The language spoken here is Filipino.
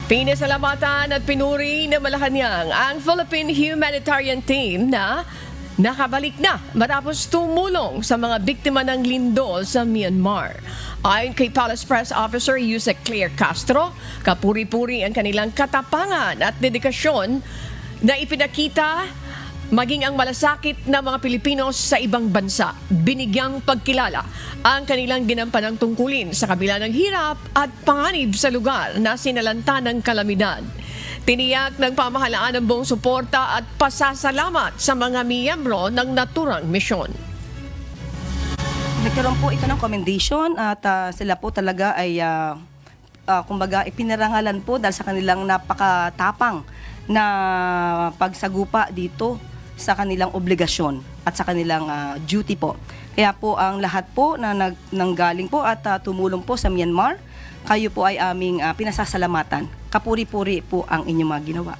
Pinasalamatan at pinuri ng Malacanang ang Philippine Humanitarian Team na nakabalik na matapos tumulong sa mga biktima ng lindol sa Myanmar. Ayon kay Palace Press Officer Yusek Claire Castro, kapuri-puri ang kanilang katapangan at dedikasyon na ipinakita maging ang malasakit na mga Pilipino sa ibang bansa. Binigyang pagkilala ang kanilang ginampanang tungkulin sa kabila ng hirap at panganib sa lugar na sinalanta ng kalamidad. Tiniyak ng pamahalaan ang buong suporta at pasasalamat sa mga miyembro ng naturang misyon. Nagkaroon po ito ng commendation at sila po talaga ay kumbaga ipinarangalan po dahil sa kanilang napakatapang na pagsagupa dito sa kanilang obligasyon at sa kanilang duty po. Kaya po ang lahat po na nanggaling po at tumulong po sa Myanmar, kayo po ay aming pinasasalamatan. Kapuri-puri po ang inyong mga ginawa.